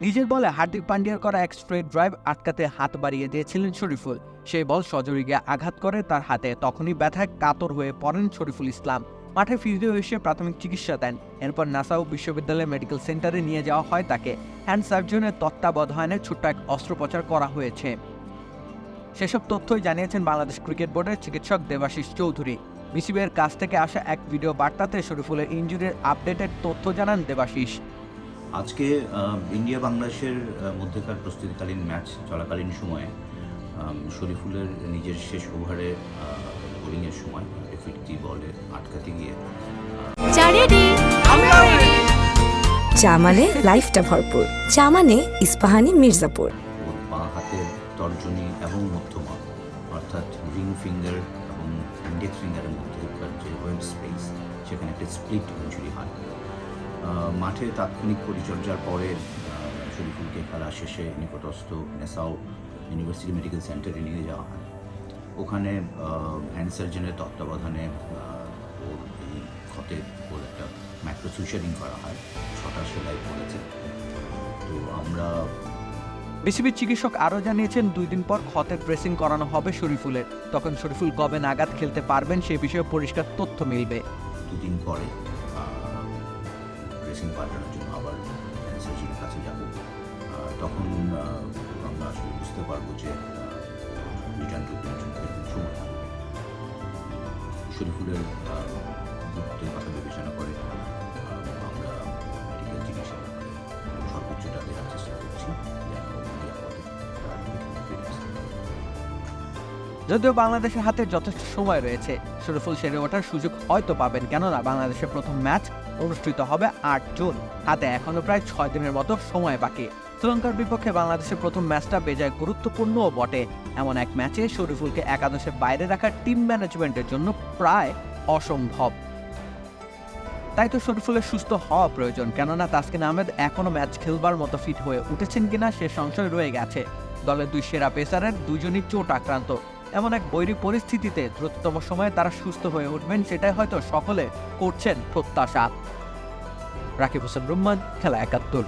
নিজের বলে হার্দিক পান্ডিয়ার করা এক স্ট্রেট ড্রাইভ আটকাতে হাত বাড়িয়ে দিয়েছিলেন শরীফুল। সেই বল সজোরে গিয়ে আঘাত করে তার হাতে। তখনই ব্যথায় কাতর হয়ে পড়েন শরীফুল ইসলাম। মাঠে ফিরে এসে প্রাথমিক চিকিৎসা দেন। এরপর নাসাউ বিশ্ববিদ্যালয় মেডিকেল সেন্টারে নিয়ে যাওয়া হয় তাকে। হ্যান্ড সার্জনের তত্ত্বাবধানে ছোট্ট এক অস্ত্রোপচার করা হয়েছে। সেসব তথ্যই জানিয়েছেন বাংলাদেশ ক্রিকেট বোর্ডের চিকিৎসক দেবাশিস চৌধুরী। বিসিবির কাছ থেকে আসা এক ভিডিও বার্তাতে শরীফুলের ইনজুরির আপডেটেড তথ্য জানান দেবাশিস। আজকে ইন্ডিয়া বাংলাদেশের মধ্যকার প্রস্তুতিকালীন ম্যাচ চলাকালীন সময়ে শরীফুলের নিজের শেষ ওভারে বোলিংয়ের সময় ফিরতি বলে আটকাতে গিয়ে চা মানে লাইফটা ভরপুর, চা মানে ইস্পাহানি মির্জাপুর। ওর বাঁ হাতের তর্জনী এবং মধ্যমা অর্থাৎ রিং ফিঙ্গার এবং ইন্ডেক্স ফিঙ্গারের মধ্যেকার যে ওয়েব স্পেস সেখানে একটা স্প্লিট ইনজুরি হয়। মাঠে তাৎক্ষণিক পরিচর্যার পরে শরীফুলকে খেলা শেষে নিকটস্থ নাসাউ ইউনিভার্সিটি মেডিকেল সেন্টারে নিয়ে যাওয়া হয়। ওখানে হ্যান্ড সার্জনের তত্ত্বাবধানে ওর এই ক্ষতে ওর একটা ম্যাক্রো সুইচারিং করা হয়। 6টা সেলাই পড়েছে। তো আমরা বিসিবির চিকিৎসক আরও জানিয়েছেন 2 দিন পর ক্ষতের ড্রেসিং করানো হবে শরীফুলের। তখন শরীফুল কবে নাগাদ খেলতে পারবেন সে বিষয়ে পরিষ্কার তথ্য মিলবে। 2 দিন পরে ড্রেসিং পাল্টানোর জন্য আবার সার্জনের কাছে যাব। তখন আমরা আসলে বুঝতে পারবো যে রিটার্ন টু সময় লাগবে। শরীফুলের গুরুত্বের কথা বিবেচনা করে আমরা মেডিকেল চিকিৎসা সর্বোচ্চটা দেওয়ার চেষ্টা করছি যেন যদিও বাংলাদেশের হাতে যথেষ্ট সময় রয়েছে, শরীফুল সেরে ওঠার সুযোগ হয়তো পাবেন, কেননা বাংলাদেশের প্রথম ম্যাচ অনুষ্ঠিত হবে 8 জুন। হাতে এখনো প্রায় 6 দিনের মতো সময় বাকি। শ্রীলঙ্কার বিপক্ষে বাংলাদেশের প্রথম ম্যাচটা বেজায় গুরুত্বপূর্ণও বটে। এমন এক ম্যাচে শরীফুলকে একাদশের বাইরে রাখা টিম ম্যানেজমেন্টের জন্য প্রায় অসম্ভব। তাই তো শরীফুলের সুস্থ হওয়া প্রয়োজন, কেননা তাসকিন আহমেদ এখনো ম্যাচ খেলবার মতো ফিট হয়ে উঠেছেন কিনা সে সংশয় রয়ে গেছে। দলের 2 সেরা পেসারের 2জনই চোট আক্রান্ত। এমন এক বৈরী পরিস্থিতিতে দ্রুততম সময়ে তারা সুস্থ হয়ে উঠবেন, সেটাই হয়তো সকলে করছেন প্রত্যাশা। রাকিব হোসেন রুম্মান, খেলা 71।